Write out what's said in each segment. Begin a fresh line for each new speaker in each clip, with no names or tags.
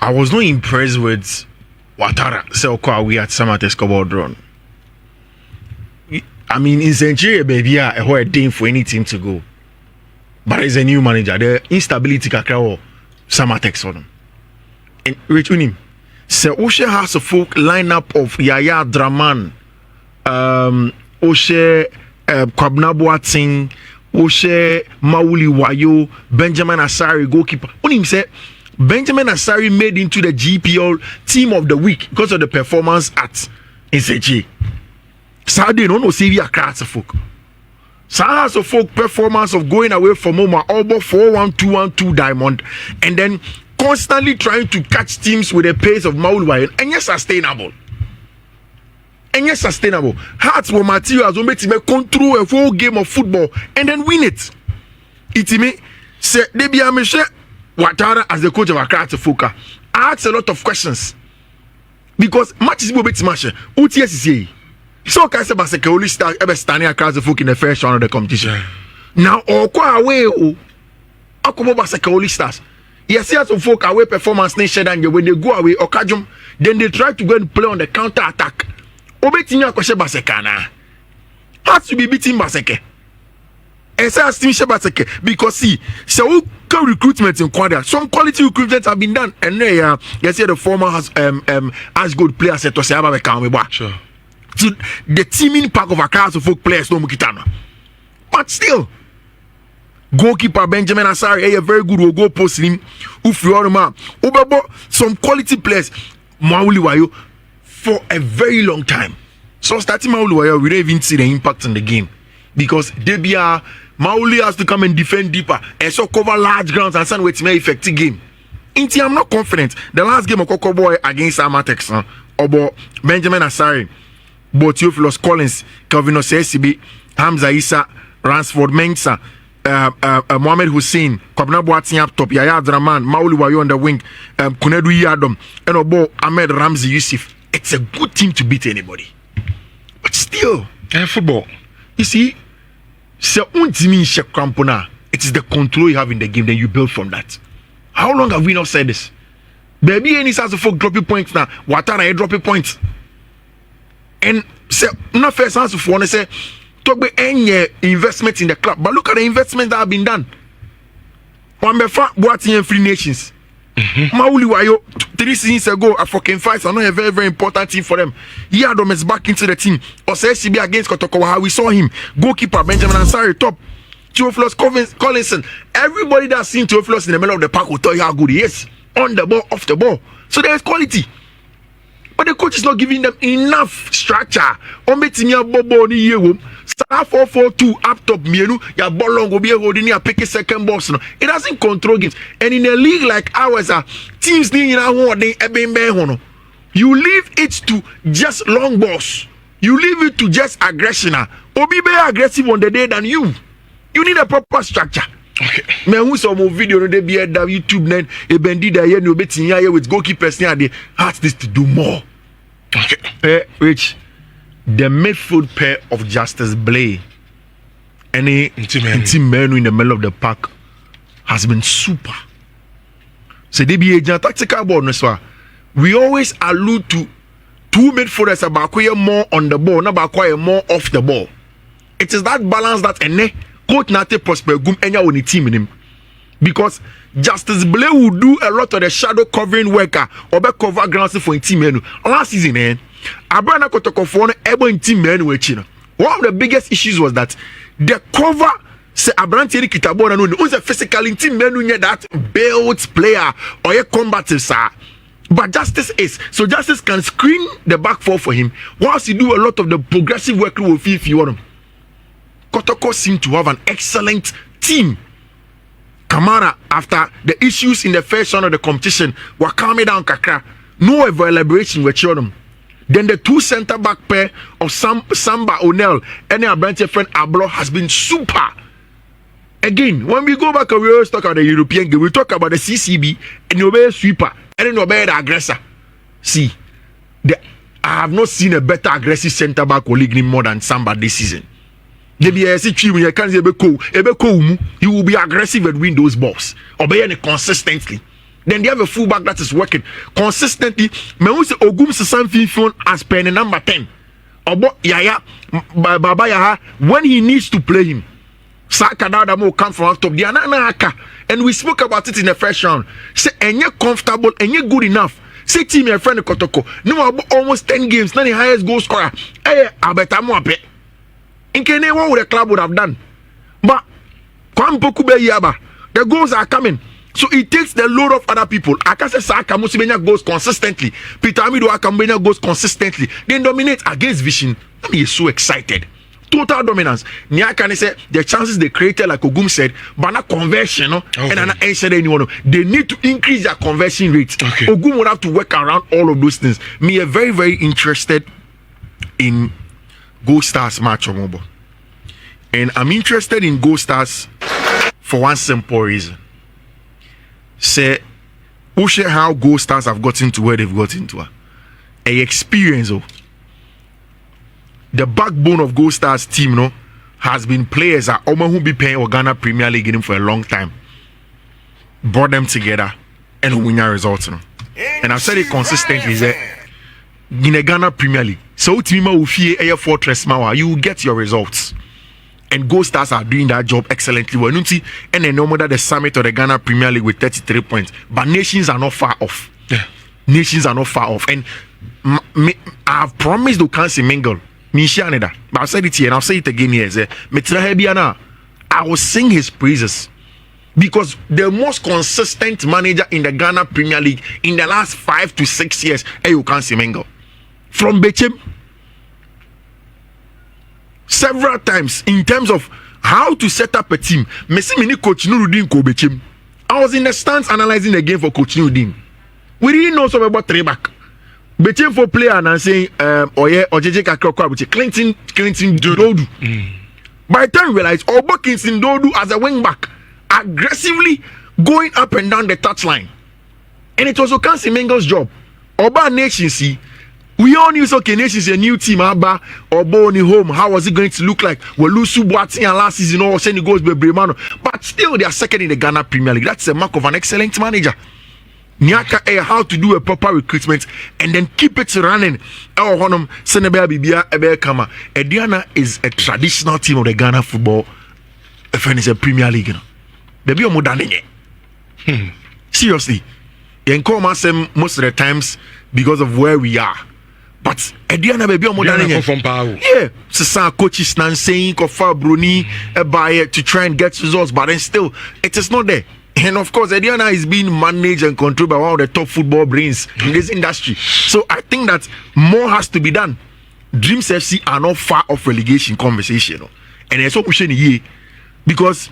I was not impressed with Ouattara. So we at Samate scoreboard run. I mean, in Century, baby, I heard a day for any team to go. But as a new manager, the instability kakra Samatex on him. And Rich Unim. So Oshe has a folk lineup of Yaya Draman, Oshe Kwabena Boateng, Oshe Mauli Wayo, Benjamin Asari goalkeeper. Unim said Benjamin Asari made into the GPL team of the week because of the performance at NCG. Saturday no see a class of folk. Saturday of folk performance of going away from home all 4-1-2-1-2 diamond and then constantly trying to catch teams with the pace of Maul Wayan and yes sustainable. And yes sustainable. Hearts were materials will make him control a full game of football and then win it. It me say they be Ouattara as the coach of Accra to Foka asks a lot of questions because matches will be smashed. UTS so can say Baseke only start ever standing across the folk in the first round of the competition. Now Okwa away Akobo Baseke only stars. Yes, see some folk away performance nation and when they go away Okajum, then they try to go and play on the counter attack. Obetinya Koshe Baseke na has to be beating Baseke. Has to be Baseke because see, so recruitment in Quadra. Some quality recruitments have been done, and you see the former has good players to say about sure. So the teaming pack of a class of folk players no mukitana. But still, goalkeeper Benjamin Asari, a very good will go post him. Ufrioruma, Ubabo, some quality players, Mauli Wayo, for a very long time. So starting Mauli Wayo, we don't even see the impact on the game because Debia Mauli has to come and defend deeper and so cover large grounds and send with me effective game. Inti, I'm not confident. The last game of Coco Boy against Amatex, Obo Benjamin Asari. But Theophilus Collins, Calvin Osesibi, Hamza Issa, Ransford Mensah, Mohamed Hussein, Kwabena Boateng up top, Yaya Draman, Mauli Wayo on the wing, Kunedu Yadom, and Obo Ahmed Ramzi Yusuf. It's a good team to beat anybody. But still, football. You see, it is the control you have in the game, then you build from that. How long have we not said this? Baby, any sense of folk dropping points now. Ouattara dropping points. And say not first answer for one say talk about any investment in the club, but look at the investments that have been done. One befa Boateng Free Nations. Mauli Wayo 3 seasons ago a fucking fight. I know a very very important team for them. Yadom is back into the team. Osesibi against Kotoko, how we saw him. Goalkeeper Benjamin Ansari top. Theophilus Collinson. Everybody that's seen Theophilus in the middle of the park will tell you how good he is. On the ball, off the ball. So there is quality. But the coach is not giving them enough structure. Ometinya Bobo ni yewo. Star 4-4-2 up top mienu. Ya ball long will be holding ya pick a second box. No. It doesn't control games. And in a league like ours, teams need you leave it to just long balls. You leave it to just aggression. Obi be aggressive on the day than you. You need a proper structure. Okay. Me who saw more video no dey be at YouTube then e bendi da here no betinya here with goalkeepers near dey ask this to do more. Okay. Rich, the midfield pair of Justice Blay and Team Menu in the middle of the park has been super. So they be a tactical ball no so. We always allude to two midfielders about more on the ball, not about more off the ball. It is that balance that Coach Nate Prosper Gum enya on the team in him. Because Justice Blay will do a lot of the shadow covering worker or be cover grounds for a team menu. Last season, Abrana Kotoko for able in team menu. One of the biggest issues was that the cover say Abranti Kitabona no was a physical in team menu that built player or a combative sir. But Justice is so Justice can screen the back four for him whilst he do a lot of the progressive work with if you want him. Kotoko seem to have an excellent team. Kamara, after the issues in the first round of the competition, were calming down kakra. No elaboration with them. Then the two center back pair of Samba O'Neill and their branch friend Ablo has been super. Again, when we go back, we always talk about the European game. We talk about the CCB and the obey sweeper and then obey the aggressor. See, I have not seen a better aggressive center back colleague more than Samba this season. He will be aggressive and win those balls. Obey consistently. Then they have a fullback that is working consistently. Me who say Ogum Sesan phone as pen number 10. Obo Yaya Baba Yaha when he needs to play him. Saka that will come from top. The anaka. And we spoke about it in the first round. Say and comfortable and good enough. Say team your friend Kotoko. No almost 10 games, not the highest goal scorer. Hey, I bet I'm up. In Kenya, what the club would have done. But the goals are coming. So it takes the load of other people. Akase Saka Musibenya goes consistently. Peter Amido Akambenya goes consistently. They dominate against Vision. And he is so excited. Total dominance. Niakane said the chances they created, like Ogum said, but not conversion. No? Okay. And I said anyone. They need to increase their conversion rate. Okay. Ogum would have to work around all of those things. Me are very, very interested in Gold Stars match of mobile. And I'm interested in Gold Stars for one simple reason. Say, who share how Gold Stars have gotten to where they've gotten to? A experience of the backbone of Gold Stars team, no, has been players that Oma who be paying Ghana Premier League in for a long time. Brought them together and win your results. No? And I've said it consistently that in the Ghana Premier League, so team will fear a fortress mawa, you will get your results. And Gold Stars are doing that job excellently well. And then no matter the summit of the Ghana Premier League with 33 points. But nations are not far off. Yeah. Nations are not far off. And I've promised to cancel Mingle. But I've said it here and I'll say it again here. I will sing his praises. Because the most consistent manager in the Ghana Premier League in the last 5 to 6 years, you can't see Mingle. From Bechem. Several times in terms of how to set up a team. Coach Nurudin Kobechim. I was in the stands analyzing the game for Coach Nurudin. We didn't know something about three back. Bechem for player and saying Clinton Dodu. By the time we realized Obo Kingston Dodu as a wing back aggressively going up and down the touchline. And it was Okansi Mengel's job. Oba Nation see. We all knew okay, Nations a new team, Abba or Boni home. How was it going to look like? Well, Lusu Boateng and last season all sending goals by Bremano. But still, they are second in the Ghana Premier League. That's a mark of an excellent manager. Nyaka how to do a proper recruitment and then keep it running. Honum Senebea Bibia Ebe Kama. Ediana is a traditional team of the Ghana football. If it's a Premier League, they be more than it. Seriously, you call myself most of the times because of where we are. But Ediana baby more than yeah, so coaches nan saying Kofa Bruni buy to try and get results, but then still it is not there. And of course, Ediana is being managed and controlled by one of the top football brains in this industry. So I think that more has to be done. Dreams FC are not far off relegation conversation, and it's so pushing here because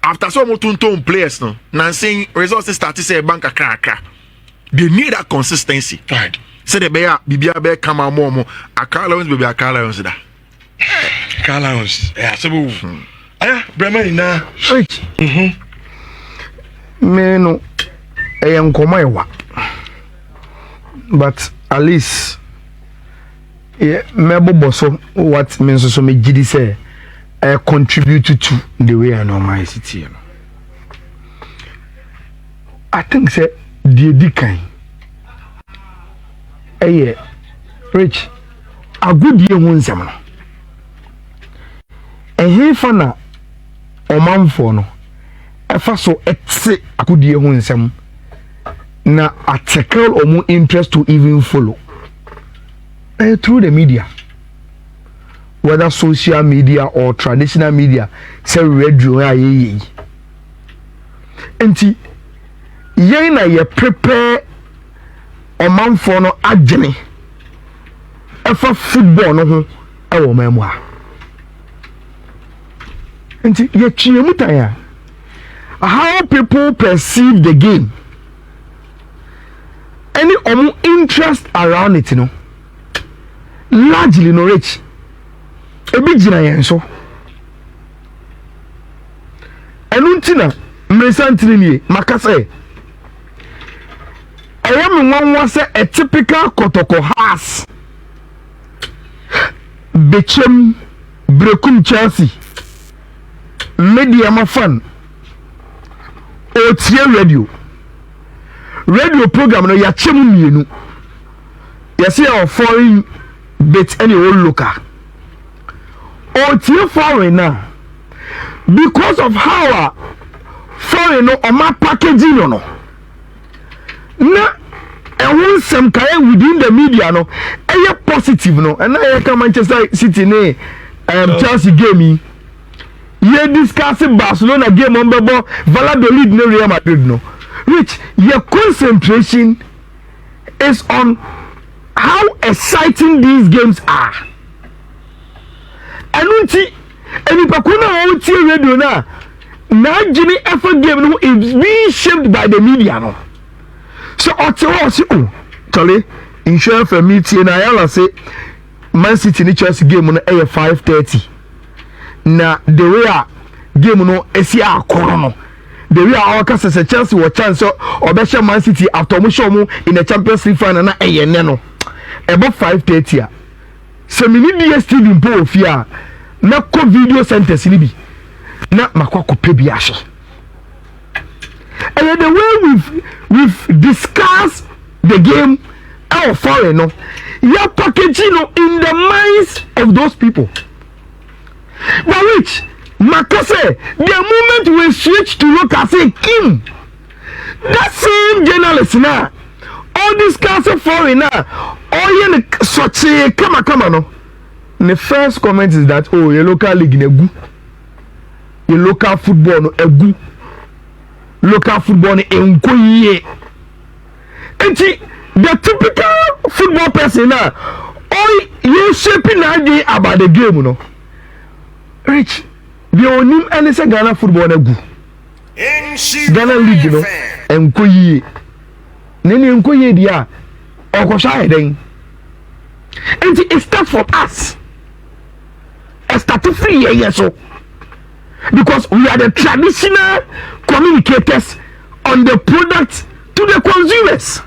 after some Mutunton players now saying results start to say bank a crack. They need that consistency. Right. Say the bear Bibia bear come out more a car allowance baby a car allowance da.
Car allowance. Yeah, so Bremen na.
Me no I am komaewa. But at least yeah, mebo boso what means so me gidi say I contribute to the way I know my city. You know. I think say the decay. Rich, a good year one summer. A hefana or manfono. A faso etsi a good year one sum. Na a tackle or more interest to even follow. Through the media. Whether social media or traditional media, say radio ye. Enti yena ye prepare a man for no agony. Efa football no ho e wo memwa. Enti ye chiemu tanya. How people perceive the game. Any interest around it, largely no rich. Ebi gina yen so. Enuntina mresantini ni makase. I am one was a typical Kotoko house. Bechem Brekum Chelsea. Media ma fan. Otie radio. radio program no yɛakyɛ mu mmienu yɛsɛ yɛ foreign bit ɛne ɛwɔ local ɔtie foreign na because of how a foreign no ɔma packaging no na ɛho nsɛm kaeɛ within the media no ɛyɛ positive no ɛna yɛka Manchester City ne Chelsea game yi yɛ discuss Barcelona game on bɛbɔ Valladolid ne Real Madrid no which your concentration is on how exciting these games are ɛno nti enipakuo na wɔn tie radio na gyini ɛfɛ game no is being shaped by the media no so ɔte hɔ ɔsi o tɔle insurance for me tie na ayala say Man City ne Chelsea game no ɛyɛ 5:30 na the way a game no esi akɔrɔ no the way a ɔka sɛ Chelsea wɔ chance ɔbɛhyɛ Man City after ɔmo hyɛ ɔmo in the Champions League final na ɛyɛ nɛ no ɛbɔ 5:30 a sɛ mini DSTV mpo wɔ fie a na kɔ video centers ni bi na makɔ akɔpɛ bi ahyɛ ɛyɛ the way we've discussed the game our foreign no ya packaging no in the minds of those people but which makase the moment we switch to look at say Kim that same journalist na all discuss foreign na all yen such kama no the first comment is that oh your local league na egu your local football no egu local football no enkoyie enti the typical football person now all you shaping idea about the game no rich the onim any say Ghana football na gu Ghana league no enkoyie nene enkoyie dia okosha eden and it starts from us it starts free here so because we are the traditional communicators on the product to the consumers.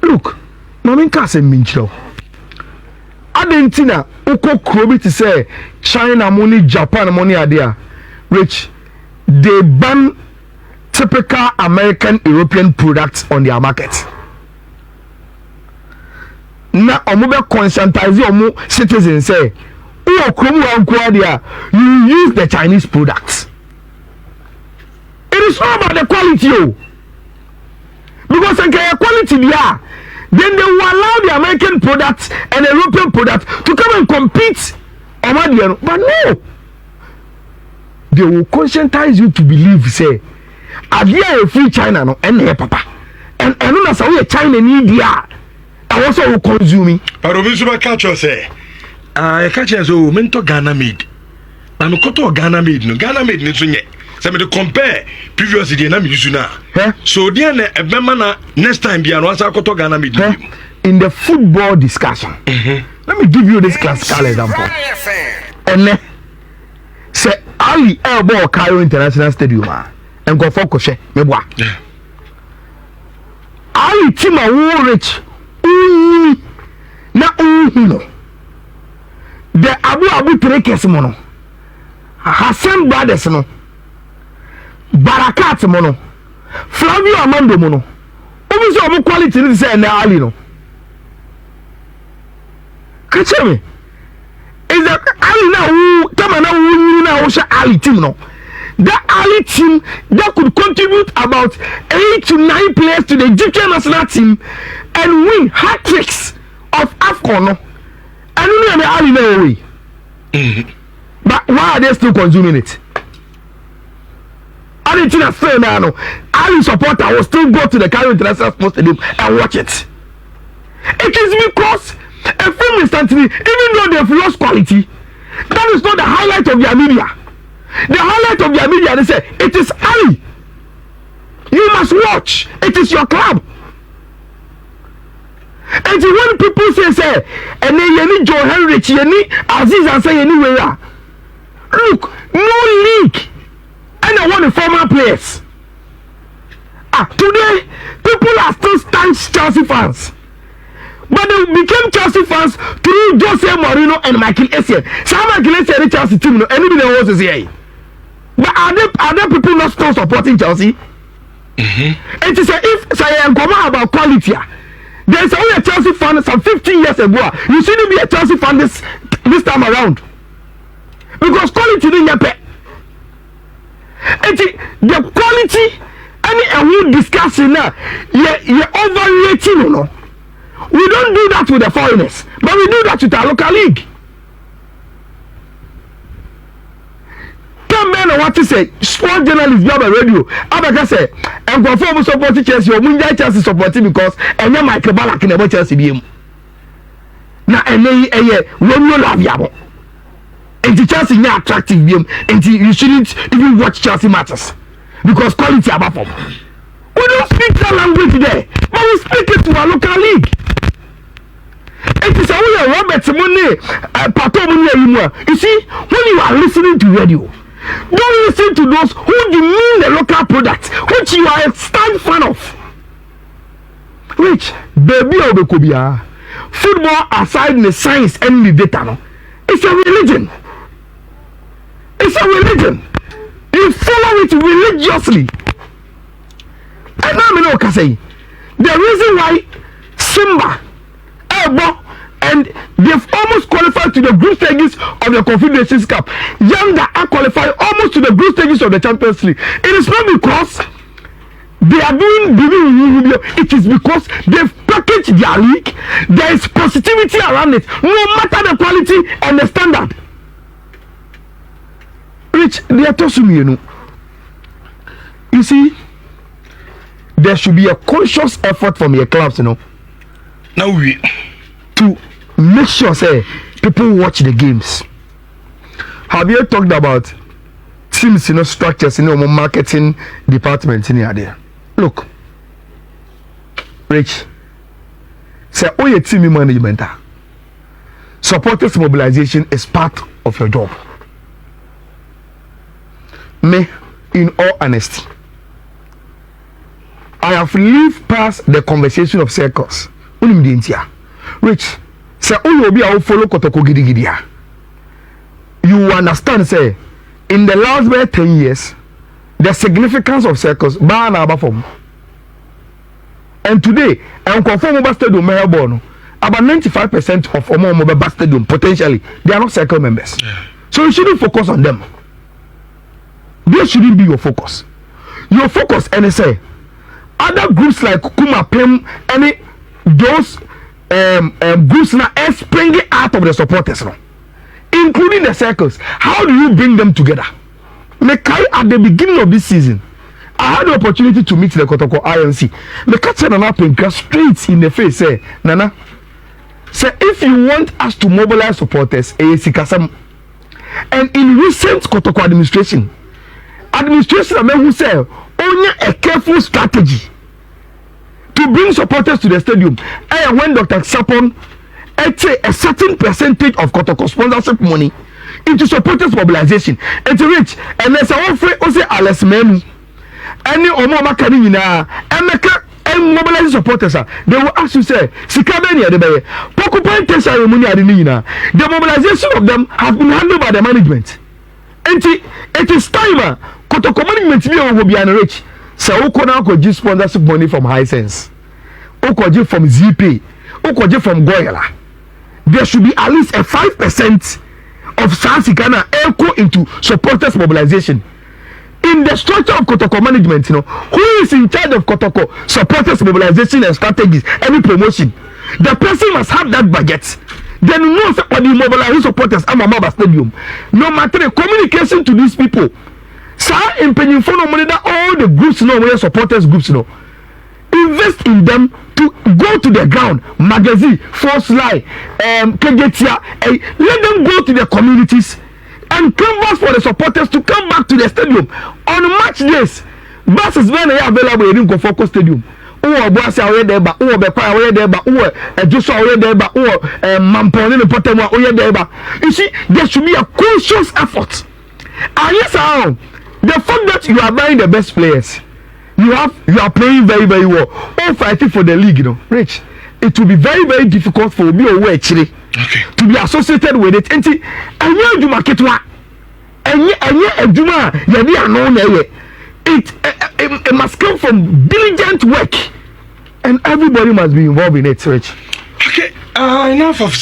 Look, Mami Kase Mincho. Adentina, Uko Krobi to say China money, Japan money idea. Rich, they ban typical American European products on their market. Na omobe conscientize omo citizens say, Uo Kromu Ankuadia, you use the Chinese products. It is not about the quality, oh. Because the quality they are, then they will allow the American products and the European products to come and compete on Madiano. But no, they will conscientize you to believe, say, Adia a free China no, and hey papa, and no say we China need dia, and also will consume.
But Obinsuma catch us say, catch us oh, mento Ghana made, and no koto Ghana made no Ghana made no sunye. So me to compare previous year na me use now. So there na ebema na next time bia no asa koto Ghana made.
In the football discussion. Let me give you this classical example. And say Ali Elbo Cairo International Stadium and go for Koshe meboa. Ali team a wo rich. Na no. The Abu Trekes mono. Hassan Brothers no. Barakat mono Flavio Amando mono obi so omo quality ni say na Ali no catch me is that Ali na who tama na who na who Ali team no that Ali team that could contribute about 8 to 9 players to the Egyptian national team and win hat-tricks of AFCON no and you know Ali no way but why are they still consuming it? Argentina say now, Ali supporter will still go to the Cairo International Sports Stadium and watch it. It is because a film instantly, even though they've lost quality, that is not the highlight of their media. The highlight of their media, they say, it is Ali. You must watch. It is your club. And when people say, and then you need Joe Henrich, you need Aziz and say anywhere. Look, no league. And I want the former players. Today, people are still staunch Chelsea fans. But they became Chelsea fans through Jose Mourinho and Michael Essien. Some Michael Essien and Chelsea team, no, anybody wants to say. But are there people not still supporting Chelsea? It is if say about quality. There's only a Chelsea fan some 15 years ago. You shouldn't be a Chelsea fan this time around. Because quality didn't happen. The quality and we discussing now, you're overrating, no. We don't do that with the foreigners, but we do that with our local league. Come on, what to say? Sport journalist, job on radio. Abaka say, and perform support Chelsea or Munja Chelsea supporting because and then Michael Ballack in the Chelsea BM. Now, and then when you love Yabo. And the Chelsea is not attractive game, and you shouldn't even watch Chelsea matches because quality above them. We don't speak that language there, but we speak it to our local league. It is only Robert Money, you see, when you are listening to radio, don't listen to those who demean the local product, which you are a stand fan of. Which, baby, Obekobia, football aside the science and the data, no, it's a religion. It's a religion. You follow it religiously. And now I can say the reason why Simba, Ebo, and they've almost qualified to the group stages of the Confederations Cup. Yanga are qualified almost to the group stages of the Champions League. It is not because they are doing it is because they've packaged their league. There is positivity around it, no matter the quality and the standard. Rich, they are tossing me, you see, there should be a conscious effort from your clubs, now we to make sure say people watch the games. Have you talked about teams, structures, marketing departments in there? Look, Rich, say all your team management, supporters mobilization is part of your job. Me, in all honesty, I have lived past the conversation of circles. Rich, say you will follow Kotoko Gidigidia. You understand, say, in the last 10 years, the significance of circles, and today, and conform Stadium Melbourne, about 95% of Omo Stadium potentially they are not circle members. So you shouldn't focus on them. They shouldn't be your focus. Your focus, and say, other groups like Kuma Pem, any those groups now are springing out of the supporters now, including the circles. How do you bring them together? At the beginning of this season, I had the opportunity to meet the Kotoko INC. The catch Nana Penka straight in the face, say, Nana, say if you want us to mobilize supporters, and in recent Kotoko administration who say only a careful strategy to bring supporters to the stadium. And when Dr. Sapon a certain percentage of Kotoko sponsorship money into supporters mobilization, it's rich, and there's a offer also Alex Menu any Omoma Kanina and mobilize supporters. They will ask you say Sikabenia de Bay Pokupan Tessa money Adinina. The mobilization of them has been handled by the management. And it is time Kotoko management will be rich. So Okona could give sponsorship money from Hisense, Okoji from ZP, Okoji from Goyala. There should be at least a 5% of Sansikana echo into supporters mobilization. In the structure of Kotoko management, who is in charge of Kotoko supporters mobilization and strategies, any promotion? The person must have that budget. Then you know what the mobilizing supporters at Mamba Stadium. No matter the communication to these people. Sir, in Penny phone money that all the groups supporters groups invest in them to go to the ground, magazine, force line, KGTIA, let them go to the communities and canvas for the supporters to come back to the stadium on match days. Buses when they are available in Kofoko Stadium. Boss away there, but Bepa away there, but Joshua away there, but Mampon in the Potema away there. You see, there should be a conscious effort. And yes, the fact that you are buying the best players, you are playing very, very well, all fighting for the league, Rich, it will be very, very difficult for me to be associated with it. And you do market one, and you do it it must come from diligent work, and everybody must be involved in it, Rich.
Okay, enough of